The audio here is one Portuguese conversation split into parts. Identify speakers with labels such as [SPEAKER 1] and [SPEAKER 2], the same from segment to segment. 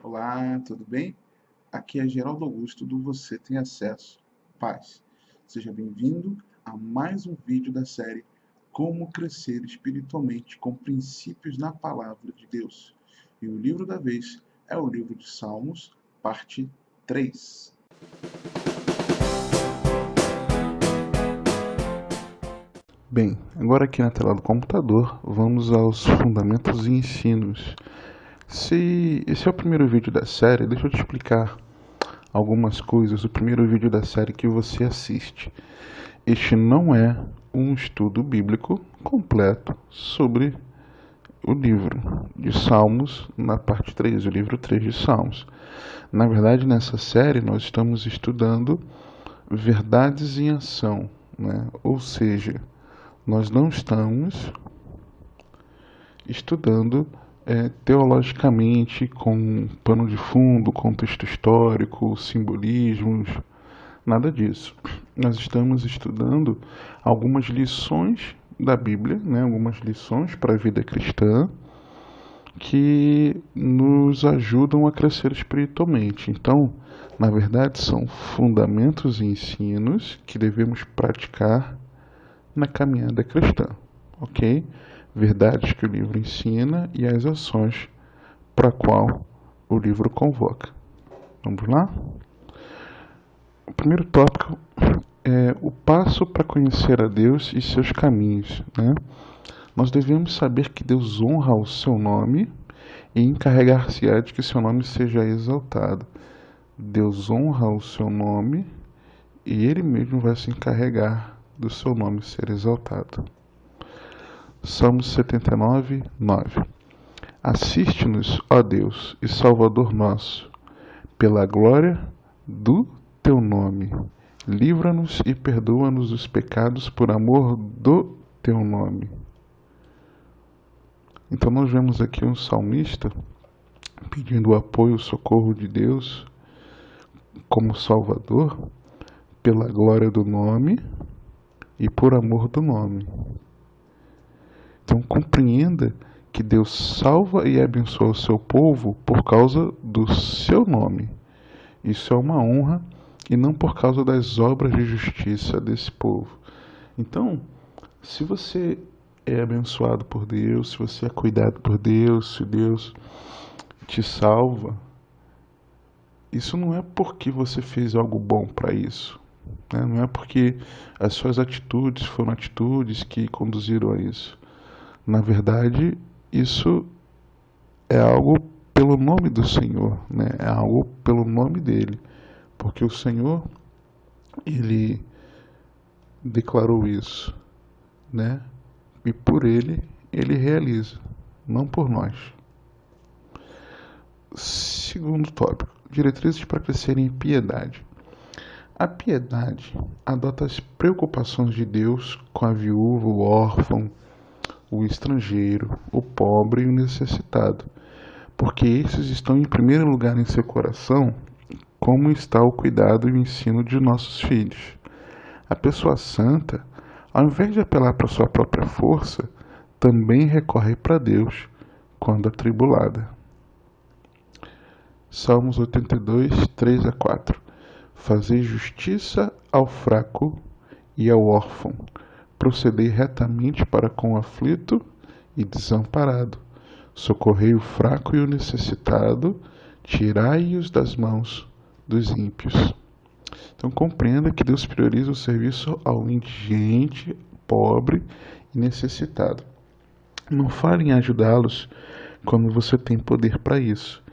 [SPEAKER 1] Olá, tudo bem? Aqui é Geraldo Augusto do Você Tem Acesso Paz. Seja bem-vindo a mais um vídeo da série Como Crescer Espiritualmente com Princípios na Palavra de Deus. E o livro da vez é o livro de Salmos, parte 3. Bem, agora aqui na tela do computador, vamos aos fundamentos e ensinos. Se esse é o primeiro vídeo da série, deixa eu te explicar algumas coisas. O primeiro vídeo da série que você assiste. Este não é um estudo bíblico completo sobre o livro de Salmos, na parte 3, o livro 3 de Salmos. Na verdade, nessa série, nós estamos estudando verdades em ação, né? Ou seja, nós não estamos estudando teologicamente com pano de fundo, contexto histórico, simbolismos, nada disso. Nós estamos estudando algumas lições da Bíblia, né? Algumas lições para a vida cristã que nos ajudam a crescer espiritualmente. Então, na verdade, são fundamentos e ensinos que devemos praticar na caminhada cristã, ok? Verdades que o livro ensina e as ações para a qual o livro convoca. Vamos lá? O primeiro tópico é o passo para conhecer a Deus e seus caminhos, né? Nós devemos saber que Deus honra o seu nome e encarregar-se-á de que seu nome seja exaltado. Deus honra o seu nome e Ele mesmo vai se encarregar do seu nome ser exaltado. Salmos 79, 9. Assiste-nos, ó Deus e Salvador nosso, pela glória do teu nome. Livra-nos e perdoa-nos os pecados por amor do teu nome. Então nós vemos aqui um salmista pedindo o apoio, o socorro de Deus como Salvador pela glória do nome e por amor do nome. Então compreenda que Deus salva e abençoa o seu povo por causa do seu nome. Isso é uma honra e não por causa das obras de justiça desse povo. Então, se você é abençoado por Deus, se você é cuidado por Deus, se Deus te salva, isso não é porque você fez algo bom para isso, né? Não é porque as suas atitudes foram atitudes que conduziram a isso. Na verdade, isso é algo pelo nome do Senhor, né? É algo pelo nome dele, porque o Senhor, ele declarou isso, né? E por ele realiza, não por nós. Segundo tópico, diretrizes para crescer em piedade. A piedade adota as preocupações de Deus com a viúva, o órfão, o estrangeiro, o pobre e o necessitado, porque esses estão em primeiro lugar em seu coração, como está o cuidado e o ensino de nossos filhos. A pessoa santa, ao invés de apelar para sua própria força, também recorre para Deus quando atribulada. Salmos 82, 3 a 4. Fazei justiça ao fraco e ao órfão, procedei retamente para com o aflito e desamparado. Socorrei o fraco e o necessitado, tirai-os das mãos dos ímpios. Então compreenda que Deus prioriza o serviço ao indigente, pobre e necessitado. Não fale em ajudá-los quando você tem poder para isso.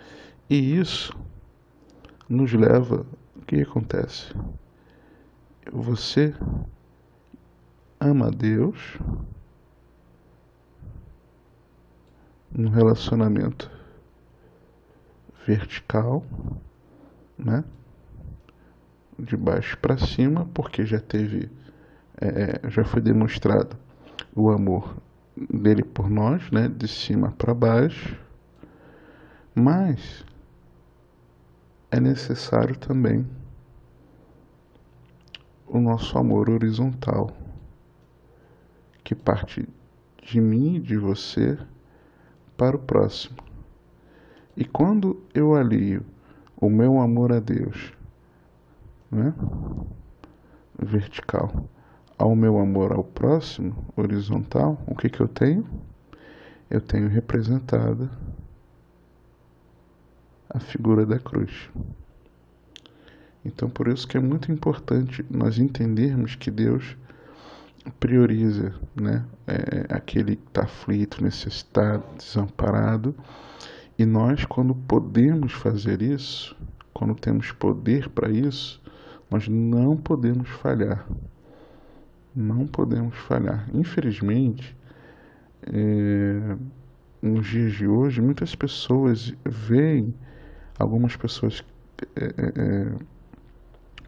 [SPEAKER 1] E isso nos leva... O que acontece? Você ama Deus num relacionamento vertical, né? De baixo para cima, porque já foi demonstrado o amor dele por nós, né? De cima para baixo, mas é necessário também o nosso amor horizontal, que parte de mim e de você para o próximo. E quando eu alio o meu amor a Deus, né, vertical, ao meu amor ao próximo, horizontal, o que eu tenho? Eu tenho representada a figura da cruz. Então, por isso que é muito importante nós entendermos que Deus prioriza, né, aquele que está aflito, necessitado, desamparado. E nós, quando podemos fazer isso, quando temos poder para isso, nós não podemos falhar. Não podemos falhar. Infelizmente, nos dias de hoje, muitas pessoas veem algumas pessoas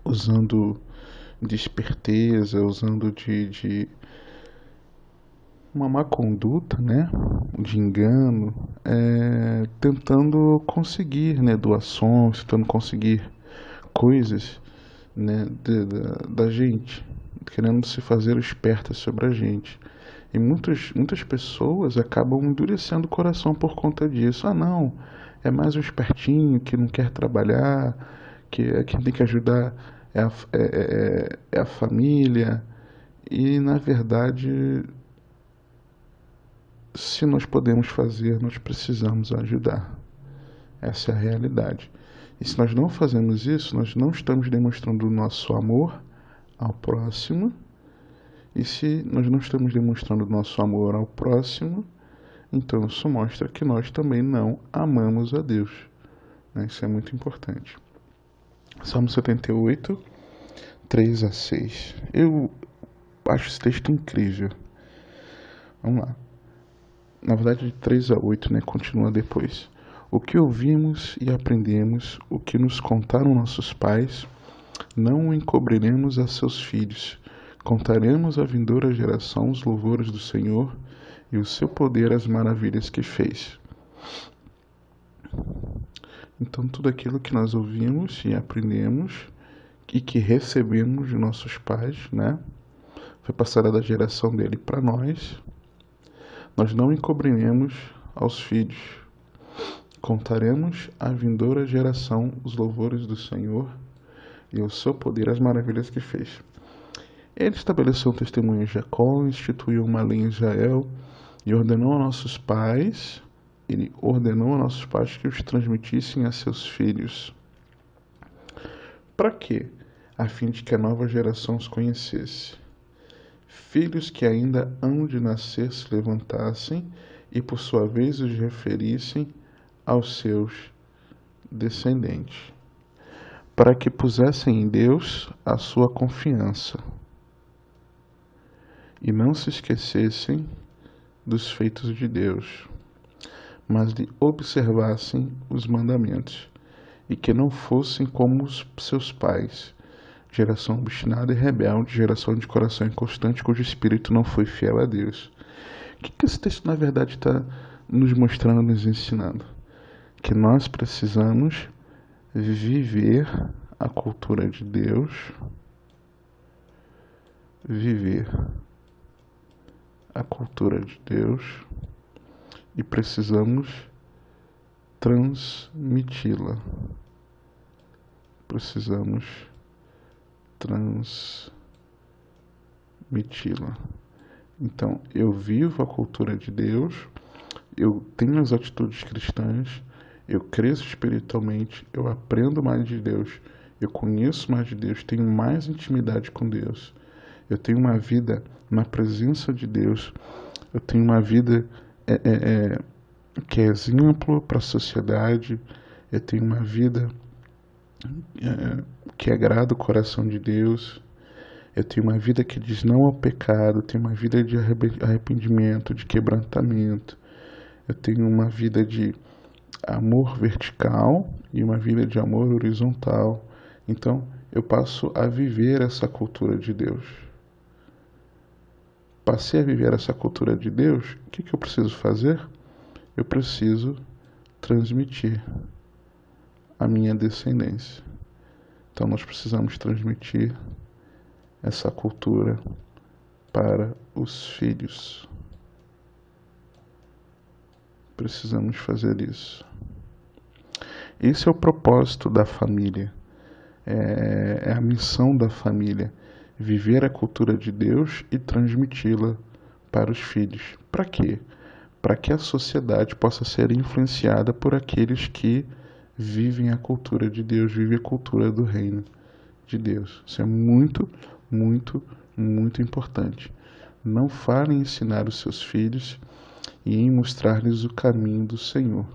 [SPEAKER 1] usando de esperteza, usando de uma má conduta, né, de engano, tentando conseguir, né, doações, tentando conseguir coisas, né, da gente, querendo se fazer espertas sobre a gente. E muitas pessoas acabam endurecendo o coração por conta disso. Ah, não, é mais um espertinho que não quer trabalhar, que quem tem que ajudar é a família. E, na verdade, se nós podemos fazer, nós precisamos ajudar. Essa é a realidade. E se nós não fazemos isso, nós não estamos demonstrando o nosso amor ao próximo. E se nós não estamos demonstrando o nosso amor ao próximo, então isso mostra que nós também não amamos a Deus. Né? Isso é muito importante. Salmo 78, 3 a 6. Eu acho esse texto incrível. Vamos lá. Na verdade, de 3 a 8, né? Continua depois. O que ouvimos e aprendemos, o que nos contaram nossos pais, não o encobriremos a seus filhos. Contaremos à vindoura geração os louvores do Senhor e o seu poder, as maravilhas que fez. Então, tudo aquilo que nós ouvimos e aprendemos e que recebemos de nossos pais, né, foi passada da geração dele para nós. Nós não encobriremos aos filhos. Contaremos à vindoura geração os louvores do Senhor e o seu poder, as maravilhas que fez. Ele estabeleceu um testemunho em Jacó, instituiu uma lei em Israel e ordenou a nossos pais, que os transmitissem a seus filhos. Para quê? A fim de que a nova geração os conhecesse. Filhos que ainda hão de nascer se levantassem e por sua vez os referissem aos seus descendentes, para que pusessem em Deus a sua confiança e não se esquecessem dos feitos de Deus, mas lhe observassem os mandamentos, e que não fossem como os seus pais, geração obstinada e rebelde, geração de coração inconstante, cujo espírito não foi fiel a Deus. O que esse texto, na verdade, está nos mostrando, nos ensinando? Que nós precisamos viver a cultura de Deus, viver a cultura de Deus e precisamos transmiti-la. Precisamos transmiti-la. Então, eu vivo a cultura de Deus, eu tenho as atitudes cristãs, eu cresço espiritualmente, eu aprendo mais de Deus, eu conheço mais de Deus, tenho mais intimidade com Deus, eu tenho uma vida na presença de Deus, eu tenho uma vida que é exemplo para a sociedade, eu tenho uma vida que agrada o coração de Deus, eu tenho uma vida que diz não ao pecado, eu tenho uma vida de arrependimento, de quebrantamento, eu tenho uma vida de amor vertical e uma vida de amor horizontal. Então, eu passo a viver essa cultura de Deus. Passei a viver essa cultura de Deus, o que eu preciso fazer? Eu preciso transmitir a minha descendência. Então, nós precisamos transmitir essa cultura para os filhos. Precisamos fazer isso. Esse é o propósito da família, é a missão da família, viver a cultura de Deus e transmiti-la para os filhos. Para quê? Para que a sociedade possa ser influenciada por aqueles que vivem a cultura de Deus, vivem a cultura do reino de Deus. Isso é muito, muito, muito importante. Não fale em ensinar os seus filhos e em mostrar-lhes o caminho do Senhor.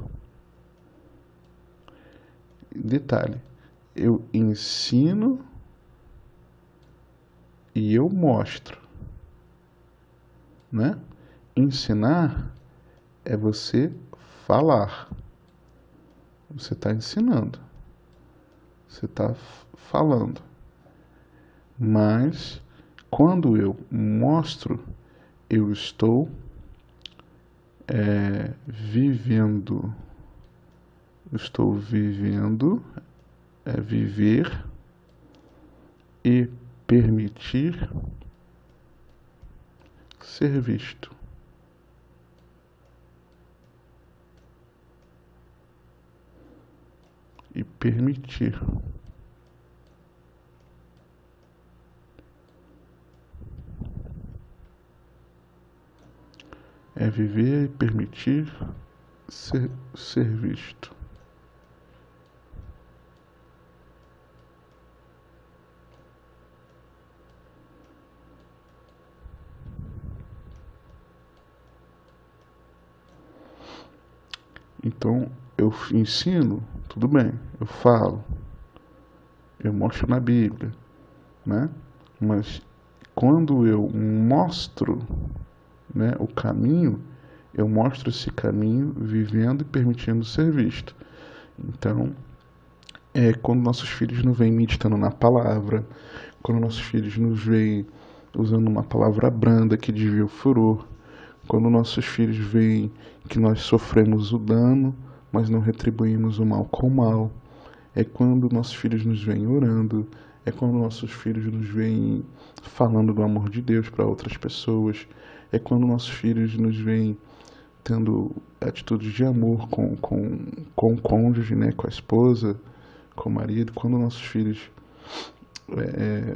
[SPEAKER 1] Detalhe, eu ensino e eu mostro, né? Ensinar é você falar. Você está ensinando, você está falando. Mas quando eu mostro, eu estou vivendo. Estou vivendo, viver e permitir ser visto. E permitir. É viver e permitir ser visto. Então, eu ensino, tudo bem, eu falo, eu mostro na Bíblia, né? Mas quando eu mostro, né, o caminho, eu mostro esse caminho vivendo e permitindo ser visto. Então, quando nossos filhos nos veem meditando na palavra, quando nossos filhos nos veem usando uma palavra branda que desvia o furor, quando nossos filhos veem que nós sofremos o dano, mas não retribuímos o mal com o mal, é quando nossos filhos nos veem orando, é quando nossos filhos nos veem falando do amor de Deus para outras pessoas, é quando nossos filhos nos veem tendo atitudes de amor com o cônjuge, né, com a esposa, com o marido, quando nossos filhos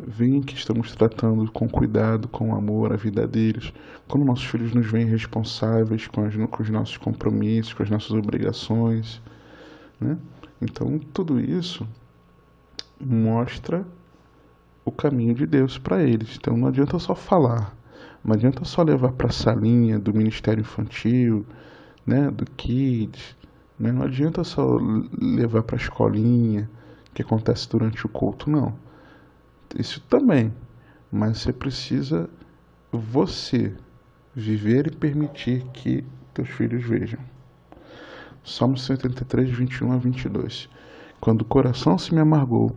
[SPEAKER 1] veem que estamos tratando com cuidado, com amor a vida deles, quando nossos filhos nos veem responsáveis com os nossos compromissos, com as nossas obrigações, né? Então, tudo isso mostra o caminho de Deus para eles. Então, não adianta só falar, não adianta só levar para a salinha do Ministério Infantil, né, do Kids, né? Não adianta só levar para a escolinha, que acontece durante o culto, não. Isso também, mas você precisa viver e permitir que teus filhos vejam. Salmos 183, 21 a 22. Quando o coração se me amargou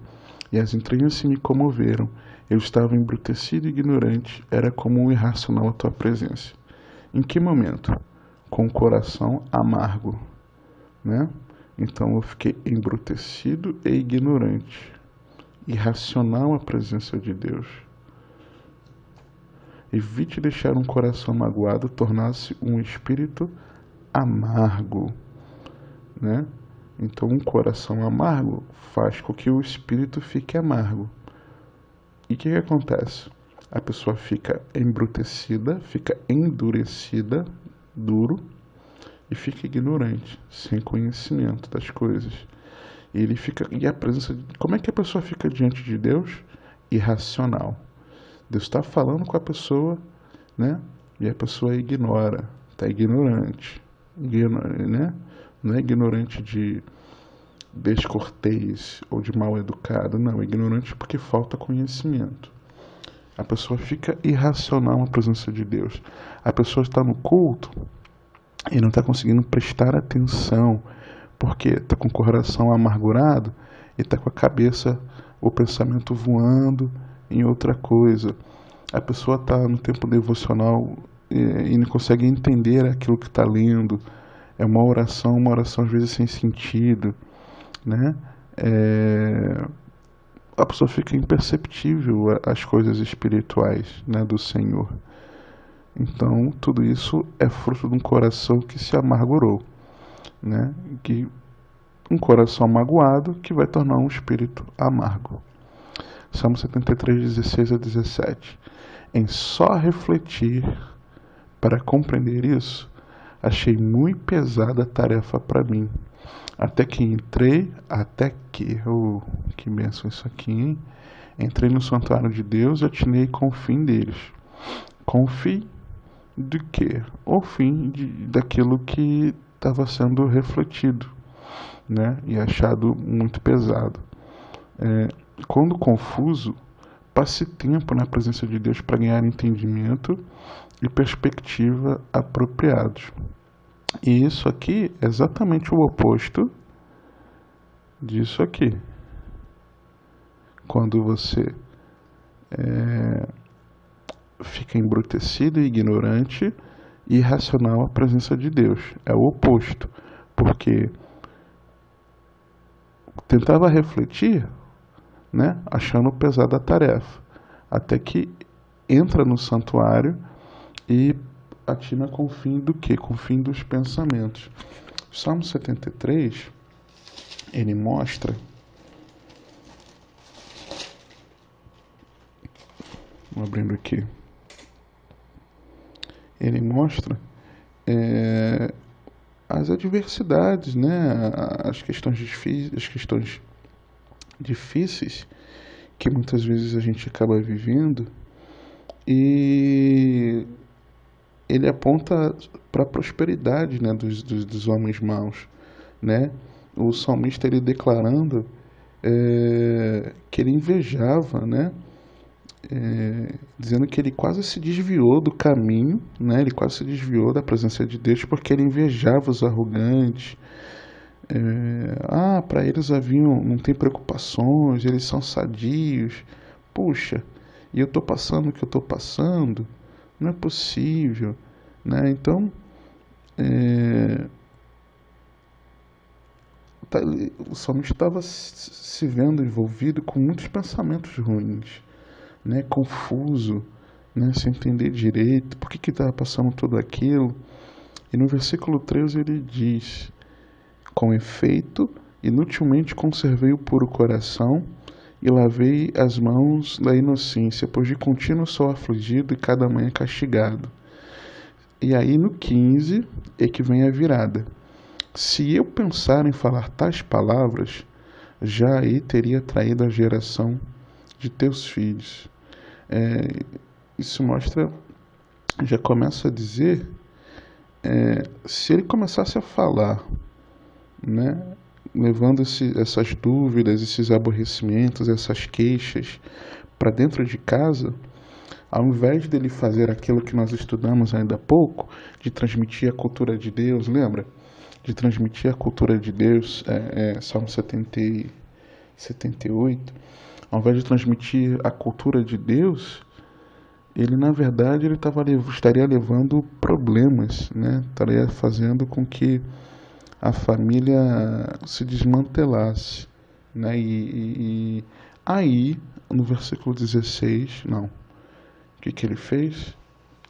[SPEAKER 1] e as entranhas se me comoveram, eu estava embrutecido e ignorante, era como um irracional à tua presença. Em que momento? Com o coração amargo, né? Então eu fiquei embrutecido e ignorante, irracional à presença de Deus. Evite deixar um coração magoado tornar-se um espírito amargo, né? Então um coração amargo faz com que o espírito fique amargo. E o que acontece? A pessoa fica embrutecida, fica endurecida, duro, e fica ignorante, sem conhecimento das coisas. E a presença, como é que a pessoa fica diante de Deus? Irracional. Deus está falando com a pessoa, né? E a pessoa ignora, está ignorante, né? Não é ignorante de descortês ou de mal educado, não, é ignorante porque falta conhecimento. A pessoa fica irracional na presença de Deus. A pessoa está no culto e não está conseguindo prestar atenção, porque está com o coração amargurado e está com a cabeça, o pensamento voando em outra coisa. A pessoa está no tempo devocional e não consegue entender aquilo que está lendo. É uma oração às vezes sem sentido, né? A pessoa fica imperceptível às coisas espirituais, né, do Senhor. Então, tudo isso é fruto de um coração que se amargurou, né? Que um coração magoado que vai tornar um espírito amargo. Salmo 73, 16 a 17. Em só refletir para compreender isso, achei muito pesada a tarefa para mim. Que benção isso aqui, hein? Entrei no santuário de Deus e atinei com o fim deles. Com o fim de quê? O fim daquilo que estava sendo refletido, né? E achado muito pesado. Quando confuso, passe tempo na presença de Deus para ganhar entendimento e perspectiva apropriados. E isso aqui é exatamente o oposto disso aqui. Quando você fica embrutecido e ignorante e irracional à presença de Deus. É o oposto. Porque tentava refletir, né, achando pesada a tarefa, até que entra no santuário e atina com o fim do quê? Com o fim dos pensamentos. O Salmo 73, ele mostra, abrindo aqui, ele mostra as adversidades, né, as questões difíceis que muitas vezes a gente acaba vivendo, e ele aponta para a prosperidade, né, dos homens maus, né? O salmista, ele declarando que ele invejava, né? Dizendo que ele quase se desviou do caminho, né? Ele quase se desviou da presença de Deus porque ele invejava os arrogantes. Para eles não tem preocupações, eles são sadios. Puxa, e eu estou passando o que eu estou passando? Não é possível, né? Então, o salmista estava se vendo envolvido com muitos pensamentos ruins, né? Confuso, né? Sem entender direito por que estava passando tudo aquilo. E no versículo 13 ele diz: com efeito, inutilmente conservei o puro coração e lavei as mãos da inocência, pois de contínuo sou afligido e cada manhã castigado. E aí no 15 é que vem a virada. Se eu pensar em falar tais palavras, já aí teria traído a geração de teus filhos. Isso mostra, já começa a dizer, se ele começasse a falar, né, levando essas dúvidas, esses aborrecimentos, essas queixas para dentro de casa, ao invés dele fazer aquilo que nós estudamos ainda há pouco, de transmitir a cultura de Deus, lembra? De transmitir a cultura de Deus, Salmo 78, ao invés de transmitir a cultura de Deus, ele na verdade estaria levando problemas, né? Estaria fazendo com que a família se desmantelasse, né? E aí, no versículo 16, não. O que ele fez?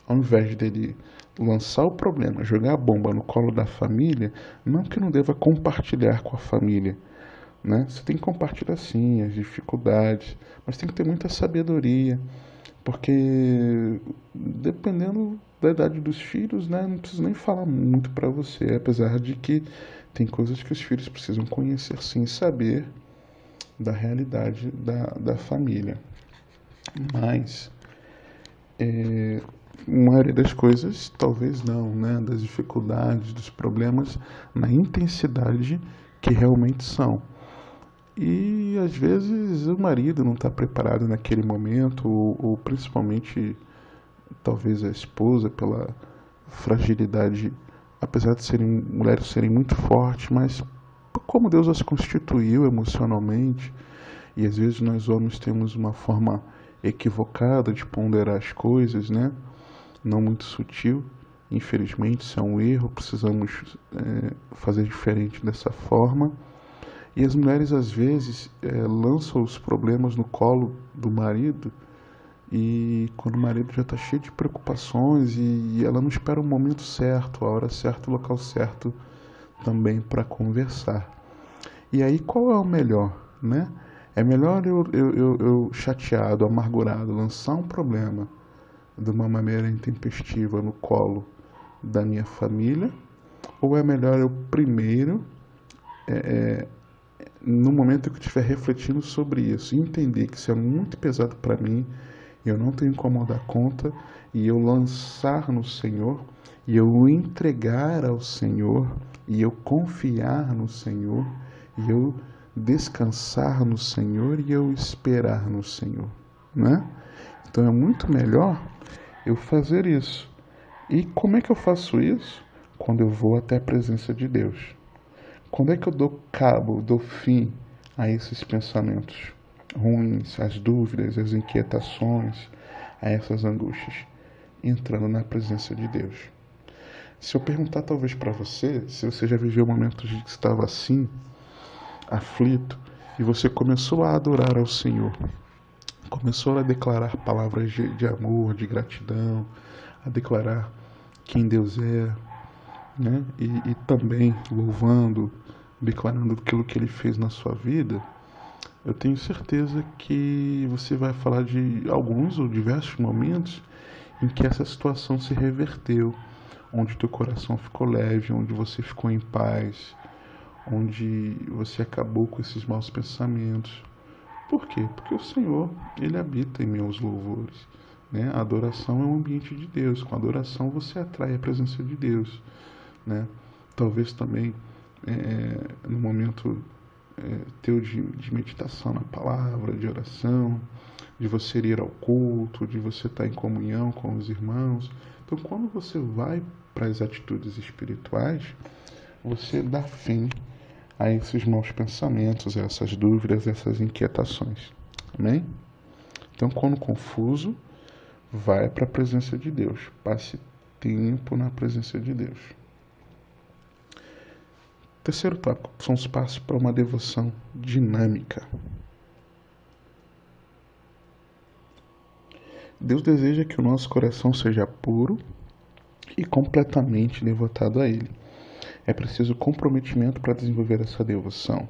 [SPEAKER 1] Ao invés dele lançar o problema, jogar a bomba no colo da família, não que não deva compartilhar com a família, né? Você tem que compartilhar sim as dificuldades, mas tem que ter muita sabedoria, porque dependendo da idade dos filhos, né, não preciso nem falar muito para você, apesar de que tem coisas que os filhos precisam conhecer sim e saber da realidade da família. Mas a maioria das coisas, talvez não, né? Das dificuldades, dos problemas, na intensidade que realmente são. E às vezes o marido não está preparado naquele momento, ou principalmente talvez a esposa, pela fragilidade, apesar de mulheres serem muito fortes, mas como Deus as constituiu emocionalmente, e às vezes nós homens temos uma forma equivocada de ponderar as coisas, né? Não muito sutil. Infelizmente, isso é um erro, precisamos fazer diferente dessa forma. E as mulheres, às vezes, lançam os problemas no colo do marido, e quando o marido já está cheio de preocupações e ela não espera o momento certo, a hora certa, o local certo também para conversar. E aí qual é o melhor, né? É melhor eu chateado, amargurado, lançar um problema de uma maneira intempestiva no colo da minha família? Ou é melhor eu primeiro, no momento que eu estiver refletindo sobre isso, entender que isso é muito pesado para mim, eu não tenho como dar conta, e eu lançar no Senhor, e eu entregar ao Senhor, e eu confiar no Senhor, e eu descansar no Senhor, e eu esperar no Senhor, né? Então é muito melhor eu fazer isso. E como é que eu faço isso? Quando eu vou até a presença de Deus. Quando é que eu dou cabo, dou fim a esses pensamentos ruins, as dúvidas, as inquietações, a essas angústias? Entrando na presença de Deus. Se eu perguntar talvez para você, se você já viveu momentos de que estava assim, aflito, e você começou a adorar ao Senhor, começou a declarar palavras de amor, de gratidão, a declarar quem Deus é, né? E também louvando, declarando aquilo que Ele fez na sua vida, eu tenho certeza que você vai falar de alguns ou diversos momentos em que essa situação se reverteu, onde teu coração ficou leve, onde você ficou em paz, onde você acabou com esses maus pensamentos. Por quê? Porque o Senhor, Ele habita em meus louvores. Né? A adoração é um ambiente de Deus. Com a adoração você atrai a presença de Deus. Né? Talvez também no momento teu de meditação na palavra, de oração, de você ir ao culto, de você estar em comunhão com os irmãos. Então, quando você vai para as atitudes espirituais, você dá fim a esses maus pensamentos, a essas dúvidas, a essas inquietações. Amém? Então, quando confuso, vai para a presença de Deus. Passe tempo na presença de Deus. Terceiro tópico, são os passos para uma devoção dinâmica. Deus deseja que o nosso coração seja puro e completamente devotado a Ele. É preciso comprometimento para desenvolver essa devoção.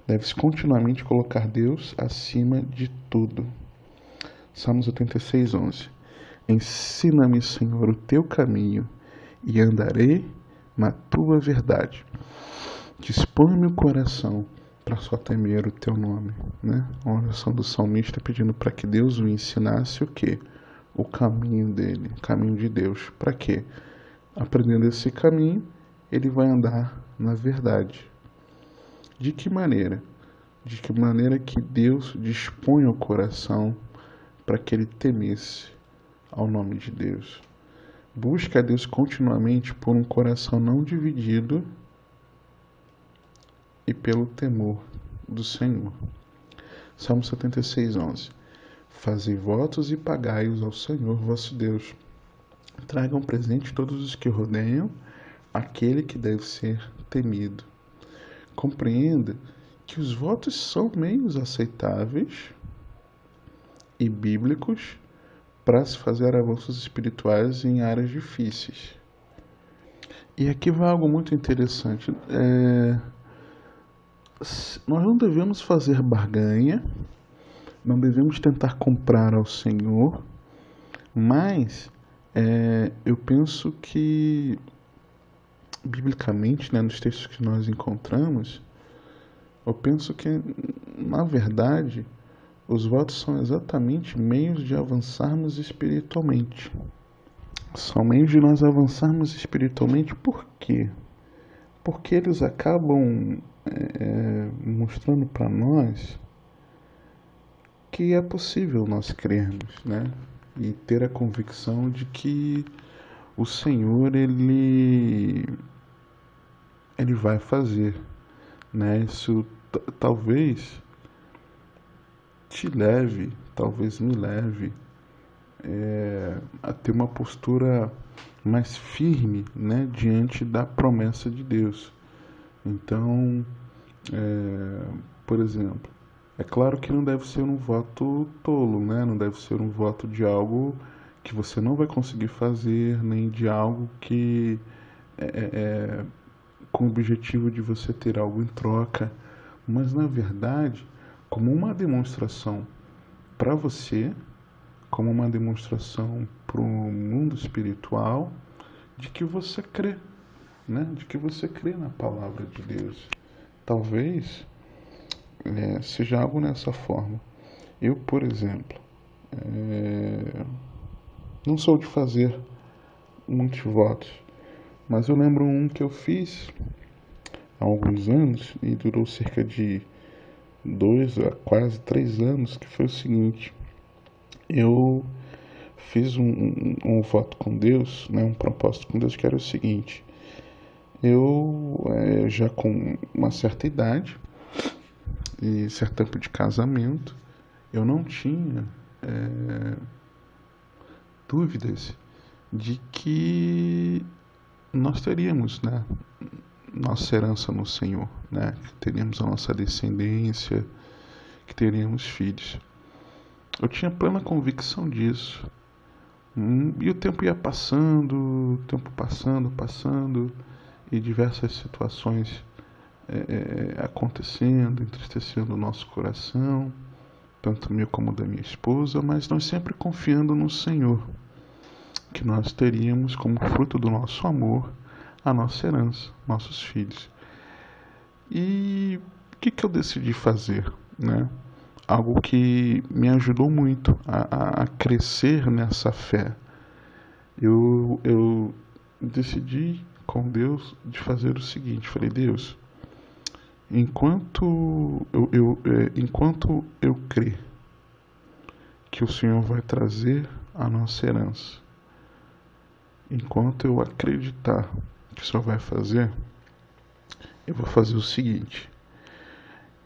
[SPEAKER 1] Deve-se continuamente colocar Deus acima de tudo. Salmos 86, 11. Ensina-me, Senhor, o teu caminho e andarei na tua verdade. Dispõe-me o coração para só temer o teu nome. Né? A oração do salmista pedindo para que Deus o ensinasse o quê? O caminho dele, o caminho de Deus. Para quê? Aprendendo esse caminho, ele vai andar na verdade. De que maneira? De que maneira que Deus dispõe o coração para que ele temesse ao nome de Deus. Busca a Deus continuamente por um coração não dividido e pelo temor do Senhor. Salmo 76, 11. Fazei votos e pagai-os ao Senhor vosso Deus. Tragam presente todos os que rodeiam aquele que deve ser temido. Compreenda que os votos são meios aceitáveis e bíblicos para se fazer avanços espirituais em áreas difíceis. E aqui vai algo muito interessante. Nós não devemos fazer barganha, não devemos tentar comprar ao Senhor, mas eu penso que, biblicamente, né, nos textos que nós encontramos, eu penso que, na verdade, os votos são exatamente meios de avançarmos espiritualmente. São meios de nós avançarmos espiritualmente, por quê? Porque eles acabam mostrando para nós que é possível nós crermos, né? E ter a convicção de que o Senhor, Ele vai fazer, né? Isso talvez te leve, talvez me leve a ter uma postura mais firme, né, diante da promessa de Deus. Então, por exemplo, é claro que não deve ser um voto tolo, né? Não deve ser um voto de algo que você não vai conseguir fazer, nem de algo que com o objetivo de você ter algo em troca, mas na verdade como uma demonstração para você, como uma demonstração para o mundo espiritual de que você crê, né? De que você crê na palavra de Deus. Talvez seja algo nessa forma. Eu, por exemplo, não sou de fazer muitos votos, mas eu lembro um que eu fiz há alguns anos e durou cerca de 2 a quase 3 anos, que foi o seguinte: eu fiz um voto com Deus, né, um propósito com Deus, que era o seguinte: eu já com uma certa idade e certo tempo de casamento, eu não tinha dúvidas de que nós teríamos, né, nossa herança no Senhor, né, que teríamos a nossa descendência, que teríamos filhos. Eu tinha plena convicção disso. E o tempo ia passando, o tempo passando, e diversas situações acontecendo, entristecendo o nosso coração, tanto meu como da minha esposa, mas nós sempre confiando no Senhor, que nós teríamos como fruto do nosso amor a nossa herança, nossos filhos. E o que eu decidi fazer, né? Algo que me ajudou muito a crescer nessa fé. Eu decidi com Deus de fazer o seguinte: falei, Deus, enquanto eu crer que o Senhor vai trazer a nossa herança, enquanto eu acreditar que o Senhor vai fazer, eu vou fazer o seguinte: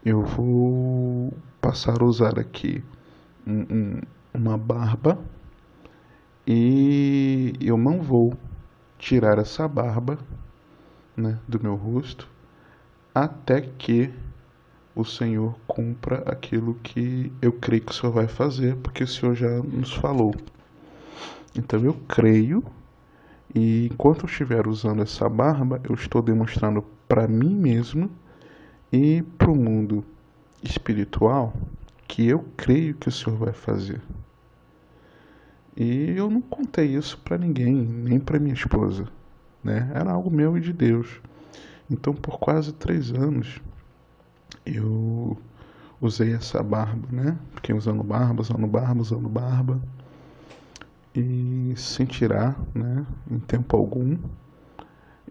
[SPEAKER 1] eu vou passar a usar aqui uma barba e eu não vou tirar essa barba, né, do meu rosto até que o Senhor cumpra aquilo que eu creio que o Senhor vai fazer, porque o Senhor já nos falou. Então eu creio, e enquanto eu estiver usando essa barba, eu estou demonstrando para mim mesmo e para o mundo espiritual que eu creio que o Senhor vai fazer. E eu não contei isso para ninguém, nem para minha esposa, né? Era algo meu e de Deus. Então, por quase 3 anos, eu usei essa barba, né? Fiquei usando barba, e sem tirar, né? Em tempo algum.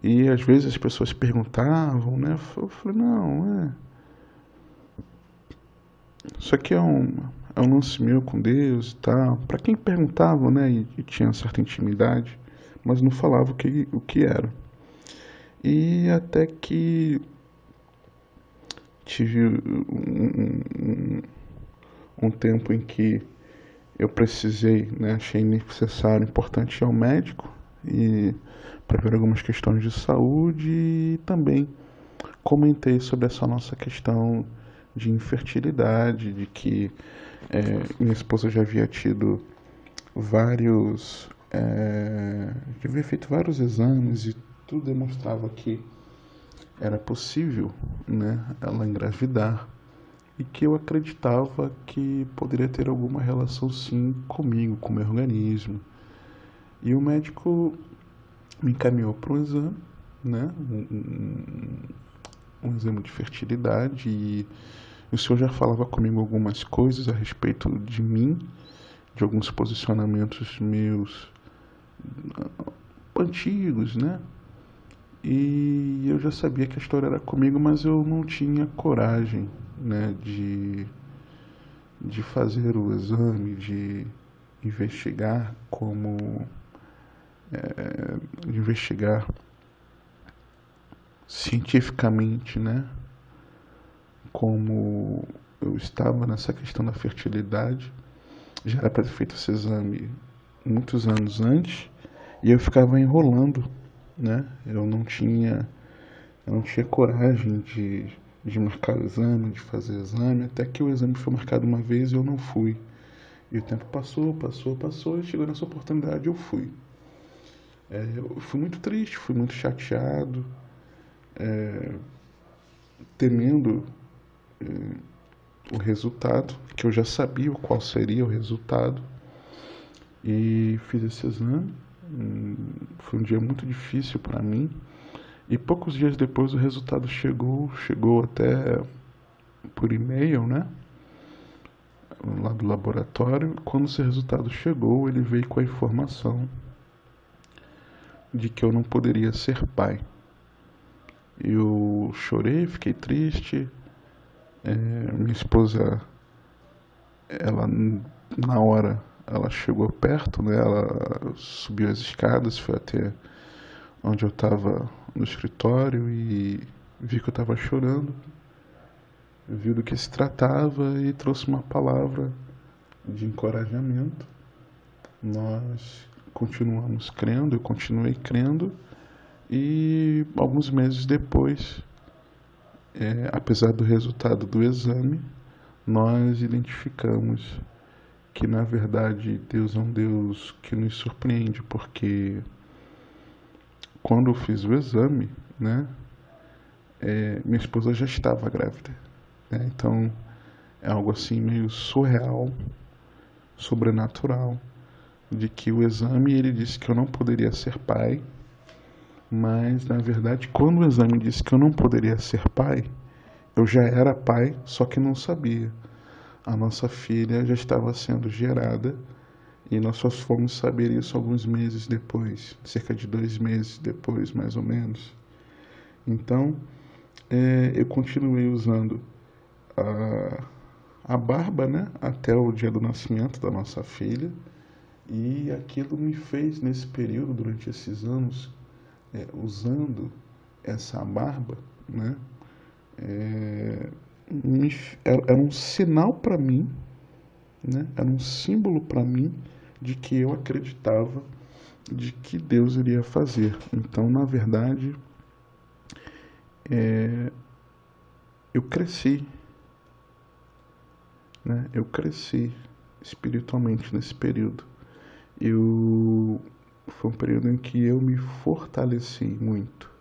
[SPEAKER 1] E às vezes as pessoas perguntavam, né? Eu falei, não, isso aqui é um lance meu com Deus e tal. Para quem perguntava, né? E tinha certa intimidade, mas não falava o que era. E até que tive um tempo em que eu precisei, né, achei necessário, importante ir ao médico e para ver algumas questões de saúde, e também comentei sobre essa nossa questão de infertilidade, de que minha esposa já havia tido já havia feito vários exames e tudo demonstrava que era possível, né, ela engravidar, e que eu acreditava que poderia ter alguma relação sim comigo, com o meu organismo. E o médico me encaminhou para um exame, né, um exame de fertilidade, e o senhor já falava comigo algumas coisas a respeito de mim, de alguns posicionamentos meus antigos, né? E eu já sabia que a história era comigo, mas eu não tinha coragem, né, de fazer o exame, de investigar de investigar cientificamente, né, como eu estava nessa questão da fertilidade. Já era para ter feito esse exame muitos anos antes e eu ficava enrolando, né? Eu não tinha coragem de marcar o exame, de fazer o exame, até que o exame foi marcado uma vez e eu não fui. E o tempo passou, e chegou nessa oportunidade eu fui. Eu fui muito triste, fui muito chateado, temendo o resultado, que eu já sabia o qual seria o resultado, e fiz esse exame. Foi um dia muito difícil para mim, e poucos dias depois o resultado chegou até por e-mail, né, lá do laboratório. Quando esse resultado chegou, ele veio com a informação de que eu não poderia ser pai. Eu chorei, fiquei triste. Minha esposa, ela na hora, ela chegou perto, né? Ela subiu as escadas, foi até onde eu estava no escritório e vi que eu estava chorando, viu do que se tratava e trouxe uma palavra de encorajamento. Nós continuamos crendo, eu continuei crendo, e alguns meses depois, apesar do resultado do exame, nós identificamos que na verdade Deus é um Deus que nos surpreende, porque quando eu fiz o exame, né, minha esposa já estava grávida, né? Então é algo assim meio surreal, sobrenatural, de que o exame ele disse que eu não poderia ser pai, mas na verdade quando o exame disse que eu não poderia ser pai, eu já era pai, só que não sabia. A nossa filha já estava sendo gerada e nós só fomos saber isso alguns meses depois, cerca de 2 meses depois, mais ou menos. Então, eu continuei usando a barba, né, até o dia do nascimento da nossa filha, e aquilo me fez, nesse período, durante esses anos, usando essa barba, né, era um sinal para mim, né, era um símbolo para mim de que eu acreditava de que Deus iria fazer. Então, na verdade, eu cresci, né? Eu cresci espiritualmente nesse período. Foi um período em que eu me fortaleci muito.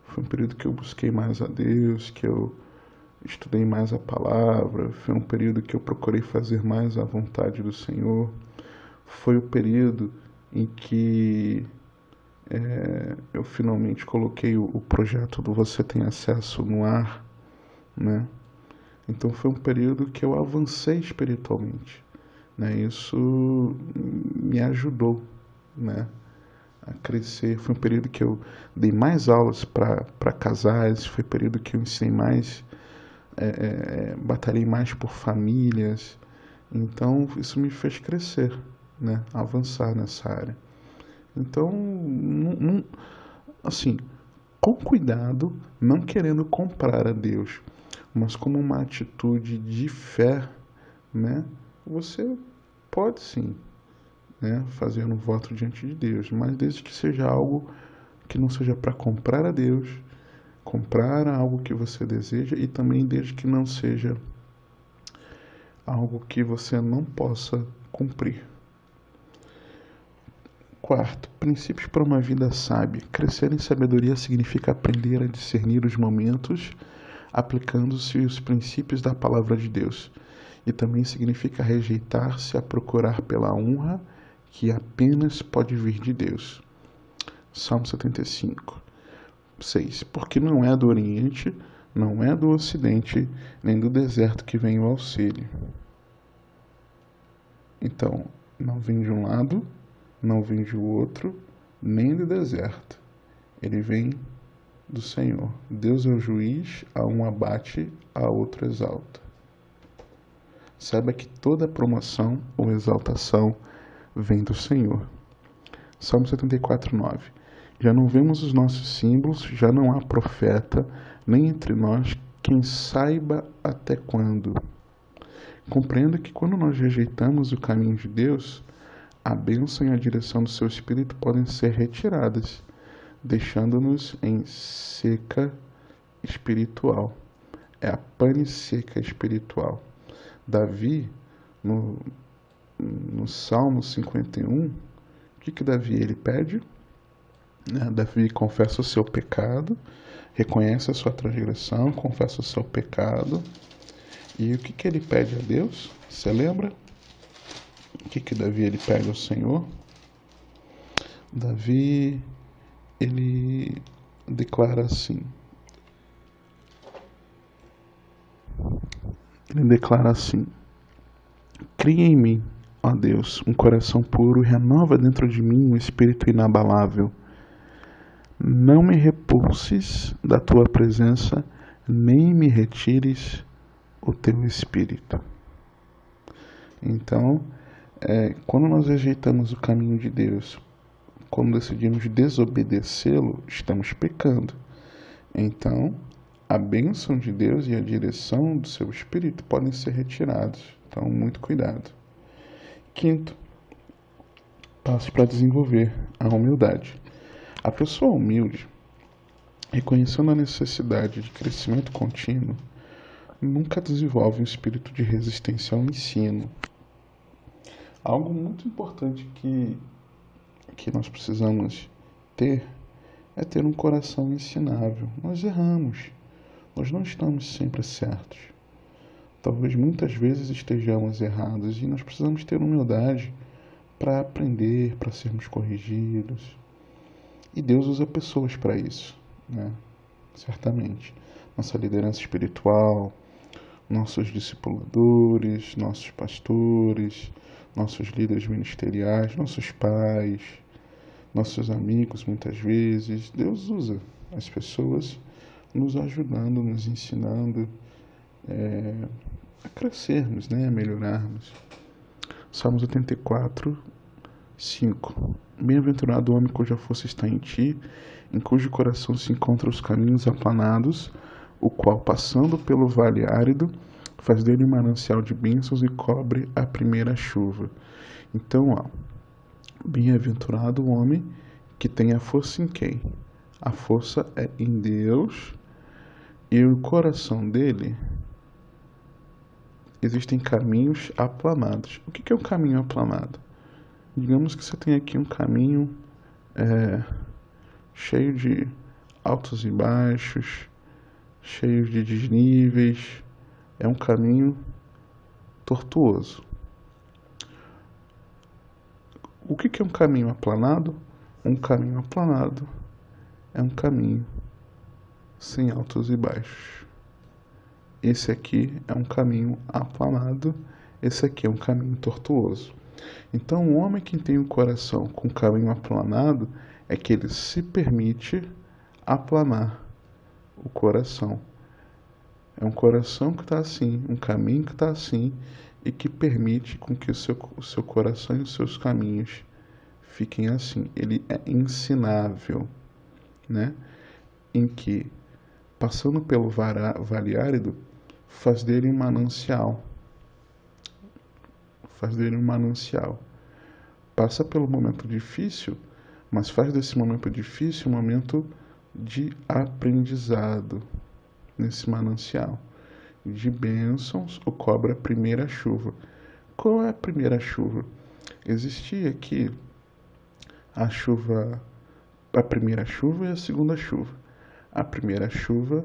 [SPEAKER 1] Foi um período que eu busquei mais a Deus, que eu estudei mais a palavra. Foi um período que eu procurei fazer mais a vontade do Senhor. Foi o período em que eu finalmente coloquei o projeto do Você Tem Acesso no ar, né? Então foi um período que eu avancei espiritualmente, né? Isso me ajudou, né, a crescer. Foi um período que eu dei mais aulas para casais, foi um período que eu ensinei mais, batalhei mais por famílias. Então isso me fez crescer, né, avançar nessa área. Então, assim, com cuidado, não querendo comprar a Deus, mas como uma atitude de fé, né? Você pode sim, né, fazer um voto diante de Deus, mas desde que seja algo que não seja para comprar a Deus, comprar algo que você deseja, e também desde que não seja algo que você não possa cumprir. Quarto, princípios para uma vida sábia. Crescer em sabedoria significa aprender a discernir os momentos, aplicando-se os princípios da palavra de Deus. E também significa rejeitar-se a procurar pela honra que apenas pode vir de Deus. Salmo 75, 6. Porque não é do Oriente, não é do Ocidente, nem do deserto que vem o auxílio. Então, não vem de um lado, não vem de outro, nem do deserto. Ele vem do Senhor. Deus é o juiz, a um abate, a outro exalta. Saiba que toda promoção ou exaltação vem do Senhor. Salmo 74, 9. Já não vemos os nossos símbolos, já não há profeta, nem entre nós quem saiba até quando. Compreenda que quando nós rejeitamos o caminho de Deus, a bênção e a direção do seu Espírito podem ser retiradas, deixando-nos em seca espiritual. É a pane seca espiritual. Davi, no Salmo 51, o que Davi ele pede? né? Davi confessa o seu pecado, reconhece a sua transgressão, confessa o seu pecado. E o que que ele pede a Deus? Você lembra? O que que Davi ele pede ao Senhor? Davi, ele declara assim. Ele declara assim: Cria em mim, ó Deus, um coração puro e renova dentro de mim um espírito inabalável. Não me repulses da tua presença, nem me retires o teu espírito. Então, quando nós rejeitamos o caminho de Deus, quando decidimos desobedecê-lo, estamos pecando. Então, a bênção de Deus e a direção do seu espírito podem ser retirados. Então, muito cuidado. Quinto, passo para desenvolver a humildade. A pessoa humilde, reconhecendo a necessidade de crescimento contínuo, nunca desenvolve um espírito de resistência ao ensino. Algo muito importante que nós precisamos ter é ter um coração ensinável. Nós erramos, nós não estamos sempre certos. Talvez muitas vezes estejamos errados e nós precisamos ter humildade para aprender, para sermos corrigidos. E Deus usa pessoas para isso, né? Certamente. Nossa liderança espiritual, nossos discipuladores, nossos pastores, nossos líderes ministeriais, nossos pais, nossos amigos, muitas vezes. Deus usa as pessoas nos ajudando, nos ensinando a crescermos, né? A melhorarmos. Salmos 84, 5. Bem-aventurado o homem cuja força está em ti, em cujo coração se encontram os caminhos aplanados, o qual, passando pelo vale árido, faz dele um manancial de bênçãos e cobre a primeira chuva. Então, bem-aventurado o homem que tem a força em quem? A força é em Deus e o coração dele existem caminhos aplanados. O que é um caminho aplanado? Digamos que você tem aqui um caminho cheio de altos e baixos, cheio de desníveis. É um caminho tortuoso. O que é um caminho aplanado? Um caminho aplanado é um caminho sem altos e baixos. Esse aqui é um caminho aplanado, esse aqui é um caminho tortuoso. Então, o homem que tem o coração com o caminho aplanado é que ele se permite aplanar o coração. É um coração que está assim, um caminho que está assim e que permite com que o seu coração e os seus caminhos fiquem assim. Ele é ensinável, né? Em que, passando pelo vale árido, faz dele um manancial. Faz dele um manancial. Passa pelo momento difícil, mas faz desse momento difícil um momento de aprendizado nesse manancial. De bênçãos, o cobre a primeira chuva. Qual é a primeira chuva? Existia aqui a primeira chuva e a segunda chuva. A primeira chuva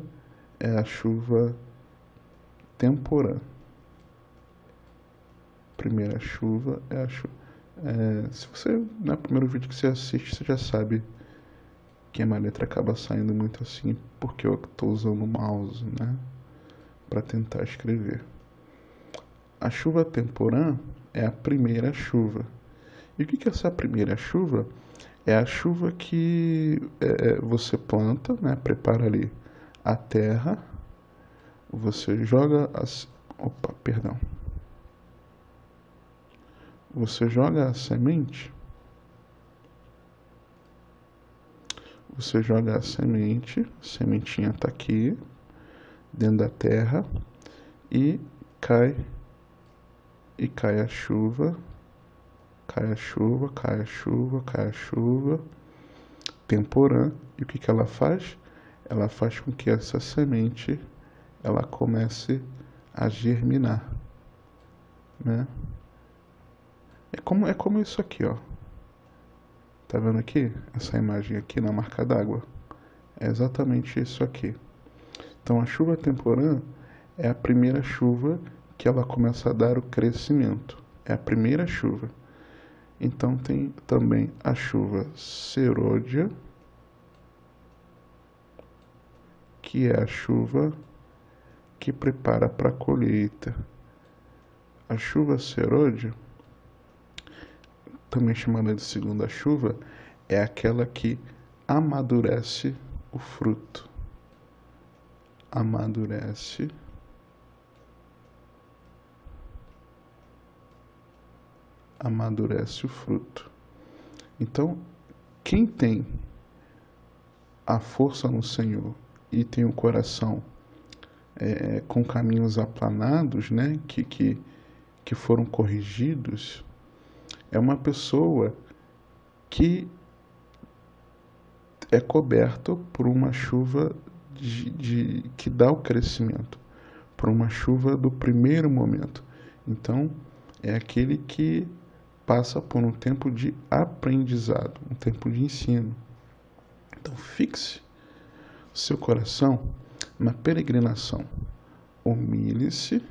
[SPEAKER 1] é a chuva temporã. Primeira chuva é a chuva. Se você, no primeiro vídeo que você assiste, você já sabe que a minha letra acaba saindo muito assim, porque eu estou usando o mouse, né, para tentar escrever. A chuva temporã é a primeira chuva. E o que é essa primeira chuva? É a chuva que você planta, né, prepara ali a terra, você joga as... Opa, perdão. Você joga a semente, a sementinha está aqui, dentro da terra, e cai a chuva, temporã. E o que ela faz? Ela faz com que essa semente ela comece a germinar, né? É como isso aqui, ó. Tá vendo aqui? Essa imagem aqui na marca d'água. É exatamente isso aqui. Então a chuva temporã é a primeira chuva que ela começa a dar o crescimento. É a primeira chuva. Então tem também a chuva serôdia, que é a chuva que prepara para a colheita. A chuva serôdia, também chamada de segunda chuva, é aquela que amadurece o fruto. Amadurece o fruto. Então, quem tem a força no Senhor e tem o coração com caminhos aplanados, né, que foram corrigidos, é uma pessoa que é coberto por uma chuva que dá o crescimento, por uma chuva do primeiro momento. Então, é aquele que passa por um tempo de aprendizado, um tempo de ensino. Então, fixe seu coração na peregrinação. Humilhe-se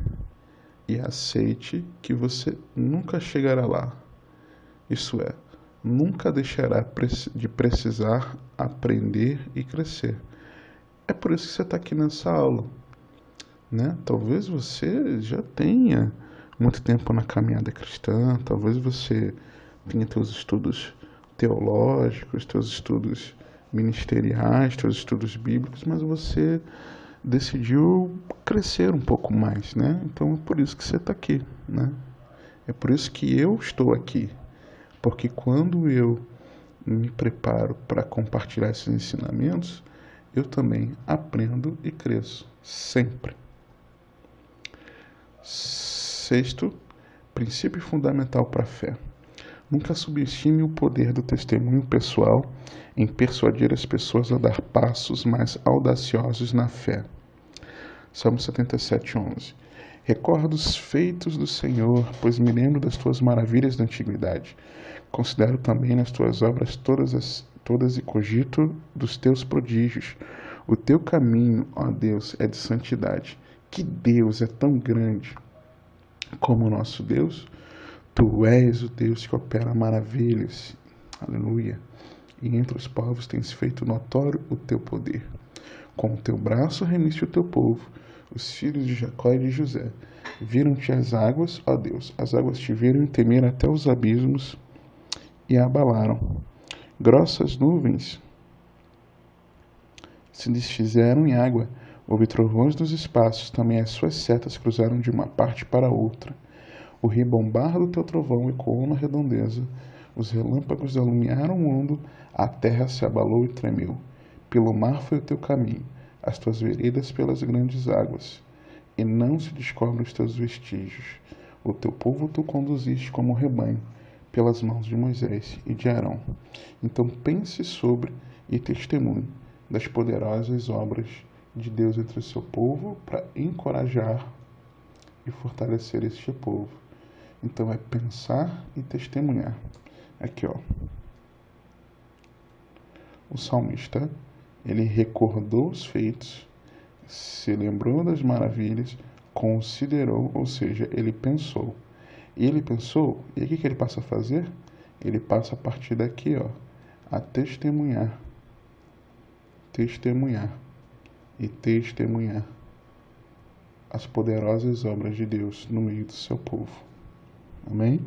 [SPEAKER 1] e aceite que você nunca chegará lá. Isso é, nunca deixará de precisar aprender e crescer. É por isso que você está aqui nessa aula, né? Talvez você já tenha muito tempo na caminhada cristã, talvez você tenha seus estudos teológicos, seus estudos ministeriais, seus estudos bíblicos, mas você decidiu crescer um pouco mais, né? Então é por isso que você está aqui, né? É por isso que eu estou aqui, porque quando eu me preparo para compartilhar esses ensinamentos, eu também aprendo e cresço, sempre. Sexto, princípio fundamental para a fé. Nunca subestime o poder do testemunho pessoal em persuadir as pessoas a dar passos mais audaciosos na fé. Salmo 77:11. Recordo os feitos do Senhor, pois me lembro das tuas maravilhas da antiguidade. Considero também nas tuas obras todas e cogito dos teus prodígios. O teu caminho, ó Deus, é de santidade. Que Deus é tão grande como o nosso Deus? Tu és o Deus que opera maravilhas. Aleluia. E entre os povos tens feito notório o teu poder. Com o teu braço remiste o teu povo, os filhos de Jacó e de José. Viram-te as águas, ó Deus, as águas te viram e temeram até os abismos e a abalaram. Grossas nuvens se desfizeram em água, houve trovões nos espaços, também as suas setas cruzaram de uma parte para outra. O ribombar do teu trovão ecoou na redondeza, os relâmpagos alumiaram o mundo, a terra se abalou e tremeu. Pelo mar foi o teu caminho, as tuas veredas pelas grandes águas, e não se descobrem os teus vestígios. O teu povo tu conduziste como rebanho, pelas mãos de Moisés e de Arão. Então pense sobre e testemunhe das poderosas obras de Deus entre o seu povo para encorajar e fortalecer este povo. Então é pensar e testemunhar. Aqui, ó. O salmista, ele recordou os feitos, se lembrou das maravilhas, considerou, ou seja, ele pensou. E ele pensou, e o que ele passa a fazer? Ele passa a partir daqui, ó, a testemunhar. Testemunhar. E testemunhar as poderosas obras de Deus no meio do seu povo. Amém?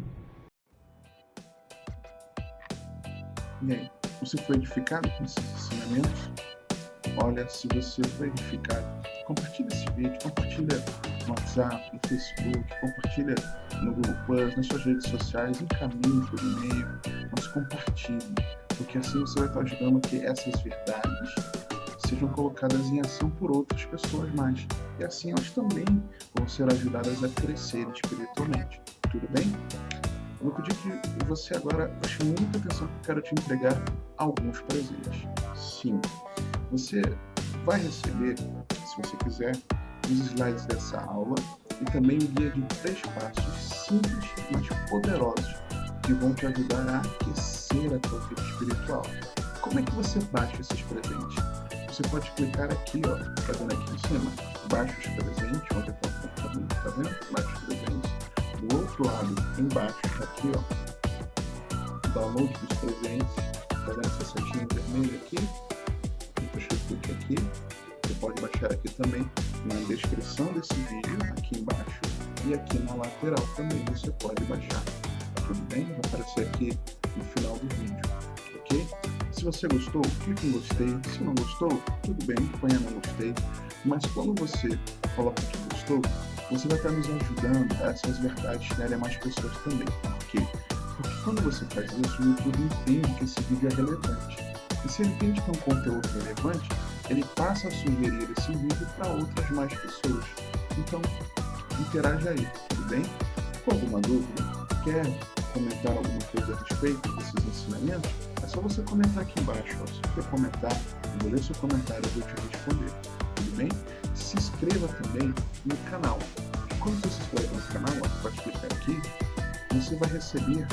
[SPEAKER 1] E aí, você foi edificado com esses ensinamentos? Olha, se você foi edificado, compartilha esse vídeo, compartilha no WhatsApp, no Facebook, compartilha no Google Plus, nas suas redes sociais, encaminhe por e-mail, mas compartilhe, porque assim você vai estar ajudando que essas verdades sejam colocadas em ação por outras pessoas mais. E assim elas também vão ser ajudadas a crescer espiritualmente. Tudo bem? Eu vou pedir que você agora preste muita atenção que eu quero te entregar alguns presentes. Sim, você vai receber, se você quiser, os slides dessa aula e também o guia de 3 passos simples, mas poderosos que vão te ajudar a aquecer a tua vida espiritual. Como é que você baixa esses presentes? Você pode clicar aqui, ó, tá vendo aqui em cima? Baixa os presentes, onde é que tá vendo? Baixa os presentes. Do outro lado, embaixo, tá aqui, ó, download dos presentes. Tá vendo essa setinha vermelha aqui? Deixa eu clicar aqui. Você pode baixar aqui também na descrição desse vídeo, aqui embaixo, e aqui na lateral também você pode baixar. Tá tudo bem? Vai aparecer aqui no final do vídeo, ok? Se você gostou, clique em gostei. Se não gostou, tudo bem, ponha no gostei. Mas quando você coloca que gostou, você vai estar nos ajudando a essas verdades chegarem a mais pessoas também. Por quê? Porque quando você faz isso, o YouTube entende que esse vídeo é relevante. E se ele entende que é um conteúdo relevante, ele passa a sugerir esse vídeo para outras mais pessoas. Então, interaja aí, tudo bem? Com alguma dúvida? Quer comentar alguma coisa a respeito desses ensinamentos? É só você comentar aqui embaixo. Ó. Se você comentar, eu vou ler seu comentário e vou te responder, tudo bem? Se inscreva também no canal. Quando você se inscreve no canal, ó, pode clicar aqui, você vai receber,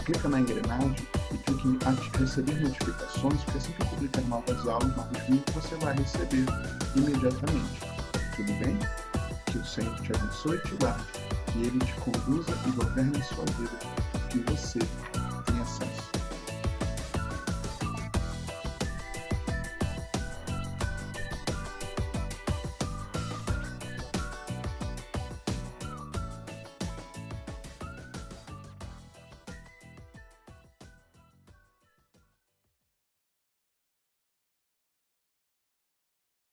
[SPEAKER 1] clica na engrenagem e clique em receber notificações, porque assim que eu publicar novas aulas, novos vídeos, você vai receber imediatamente. Tudo bem? Que o Senhor te abençoe e te guarde, que Ele te conduza e governe a sua vida, que você